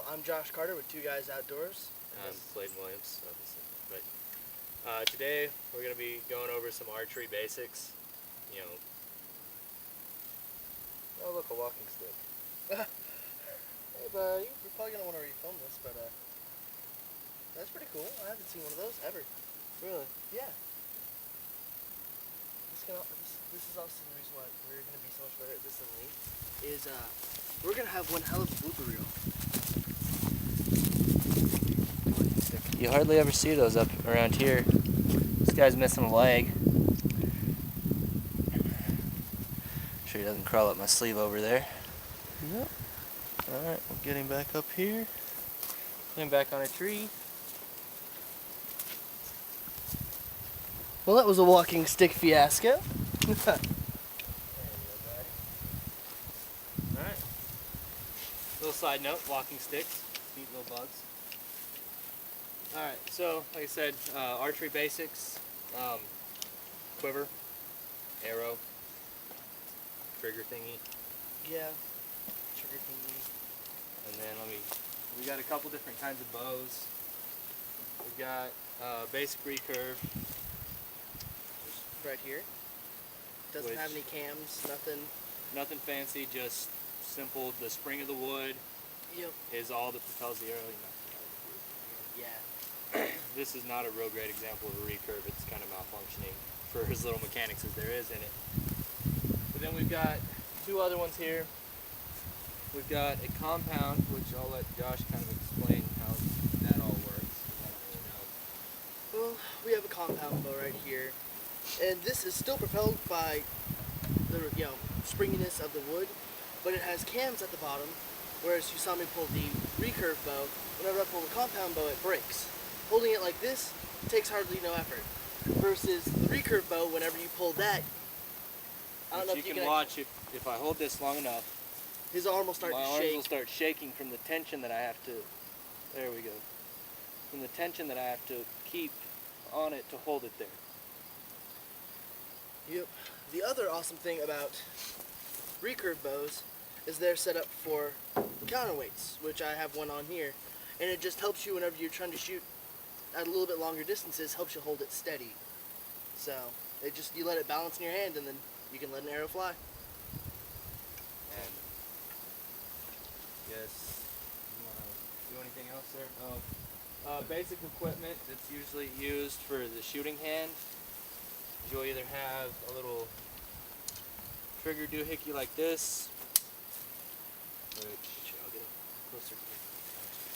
I'm Josh Carter with Two Guys Outdoors. I'm Clayton Williams, obviously. But today we're going to be going over some archery basics. You know. Oh, look, a walking stick. Hey, buddy, you're probably going to want to refilm this, but that's pretty cool. I haven't seen one of those ever. Really? Yeah. This is also the reason why we're going to be so much better at this than me. We're going to have one hell of a blooper reel. You hardly ever see those up around here. This guy's missing a leg. Sure he doesn't crawl up my sleeve over there. Yep. Alright, we'll get him back up here. Put him back on a tree. Well, that was a walking stick fiasco. Alright. Little side note, walking sticks, beat little bugs. Alright, so like I said, archery basics, quiver, arrow, trigger thingy. Yeah, trigger thingy. And then we got a couple different kinds of bows. We've got basic recurve. Right here. Doesn't have any cams, nothing. Nothing fancy, just simple. The spring of the wood is all that propels the arrow. Yeah. This is not a real great example of a recurve. It's kind of malfunctioning for as little mechanics as there is in it. But then we've got two other ones here. We've got a compound, which I'll let Josh kind of explain how that all works. I don't really know. Well, we have a compound bow right here, and this is still propelled by the springiness of the wood, but it has cams at the bottom. Whereas you saw me pull the recurve bow, whenever I pull the compound bow, it breaks. Holding it like this takes hardly no effort. Versus the recurve bow, whenever you pull that, I don't know if you can watch it. If I hold this long enough, his arm will start to shake. My arms will start shaking from the tension that I have to. There we go. From the tension that I have to keep on it to hold it there. Yep. The other awesome thing about recurve bows is they're set up for counterweights, which I have one on here, and it just helps you whenever you're trying to shoot at a little bit longer distances, helps you hold it steady. So you let it balance in your hand, and then you can let an arrow fly. And yes, you want to do anything else there? Oh, basic equipment that's usually used for the shooting hand. You'll either have a little trigger doohickey like this, which I'll get closer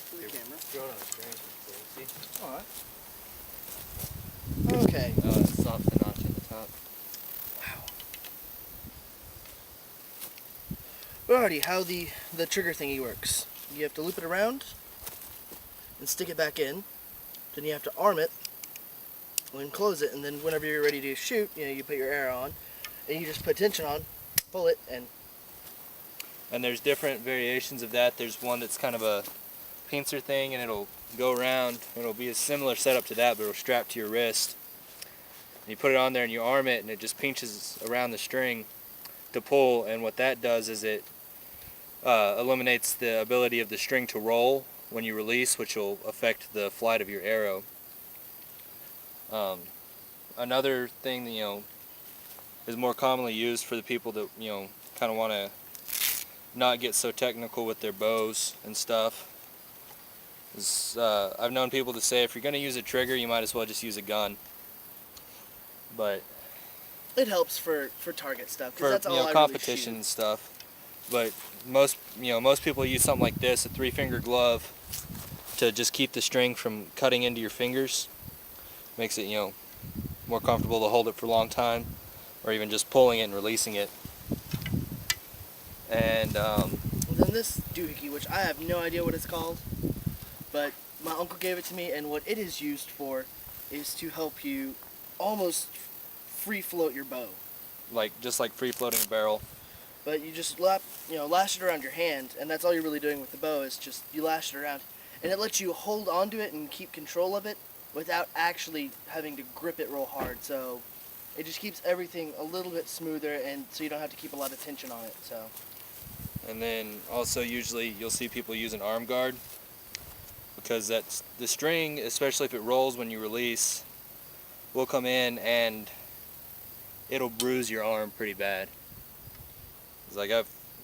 To the camera. Throw it on the screen so you see. Alright. Okay. It's soft the notch in the top. Wow. Alrighty, how the trigger thingy works. You have to loop it around and stick it back in. Then you have to arm it and close it, and then whenever you're ready to shoot, you put your arrow on, and you just put tension on, pull it, and there's different variations of that. There's one that's kind of a pincer thing, and it'll go around. It'll be a similar setup to that, but it'll strap to your wrist. And you put it on there and you arm it, and it just pinches around the string to pull, and what that does is it eliminates the ability of the string to roll when you release, which will affect the flight of your arrow. Another thing that is more commonly used for the people that kind of want to not get so technical with their bows and stuff is I've known people to say if you're going to use a trigger, you might as well just use a gun. But it helps for target stuff, for that's all competition really and stuff. But most people use something like this, a 3-finger glove, to just keep the string from cutting into your fingers. Makes it more comfortable to hold it for a long time, or even just pulling it and releasing it. And then this doohickey, which I have no idea what it's called, but my uncle gave it to me, and what it is used for is to help you almost free float your bow. Just like free floating a barrel. But you just lash it around your hand, and that's all you're really doing with the bow is just you lash it around, and it lets you hold onto it and keep control of it without actually having to grip it real hard. So it just keeps everything a little bit smoother, and so you don't have to keep a lot of tension on it. So And then also usually you'll see people use an arm guard, because that's the string, especially if it rolls when you release, will come in and it'll bruise your arm pretty bad. It's like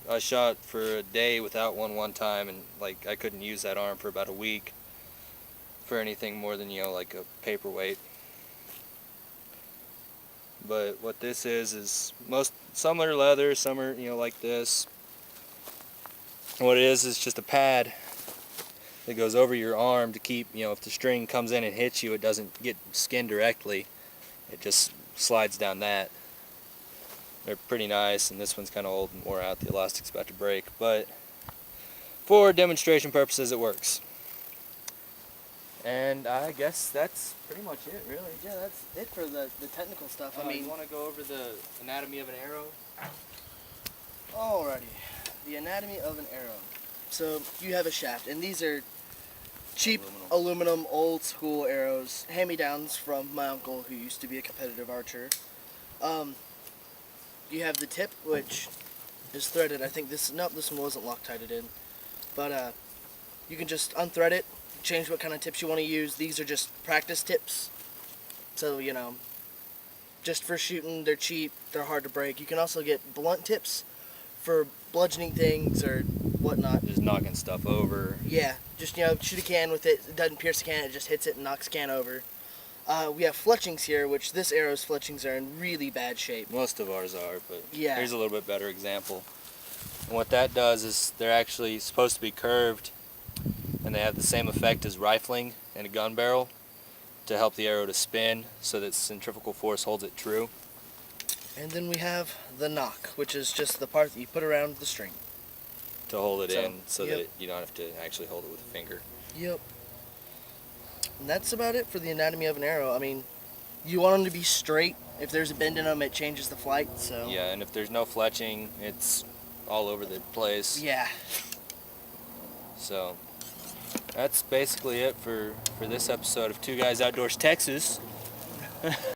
I shot for a day without one time, and like I couldn't use that arm for about a week for anything more than, you know, like a paperweight. But what this is some are leather, some are, you know, like this. What it is just a pad that goes over your arm to keep, you know, if the string comes in and hits you, it doesn't get skinned directly. It just slides down that. They're pretty nice, and this one's kind of old and wore out. The elastic's about to break, but for demonstration purposes, it works. And I guess that's pretty much it, really. Yeah, that's it for the technical stuff. I mean, you want to go over the anatomy of an arrow? alrighty, the anatomy of an arrow. So you have a shaft, and these are cheap aluminum old school arrows, hand-me-downs from my uncle who used to be a competitive archer. You have the tip, which is threaded. I think this one wasn't Loctited in, but you can just unthread it, change what kind of tips you want to use. These are just practice tips, so you know, just for shooting. They're cheap, they're hard to break. You can also get blunt tips for bludgeoning things or whatnot. Just knocking stuff over. Yeah, just, you know, shoot a can with it. It doesn't pierce the can, it just hits it and knocks the can over. We have fletchings here, which this arrow's fletchings are in really bad shape. Most of ours are, but Yeah. here's a little bit better example. And what that does is they're actually supposed to be curved, and they have the same effect as rifling in a gun barrel to help the arrow to spin so that centrifugal force holds it true. And then we have the knock, which is just the part that you put around the string. To hold it So, in so yep. that you don't have to actually hold it with a finger. Yep. And that's about it for the anatomy of an arrow. I mean, you want them to be straight. If there's a bend in them, it changes the flight, so... Yeah, and if there's no fletching, it's all over the place. Yeah. So that's basically it for this episode of Two Guys Outdoors Texas.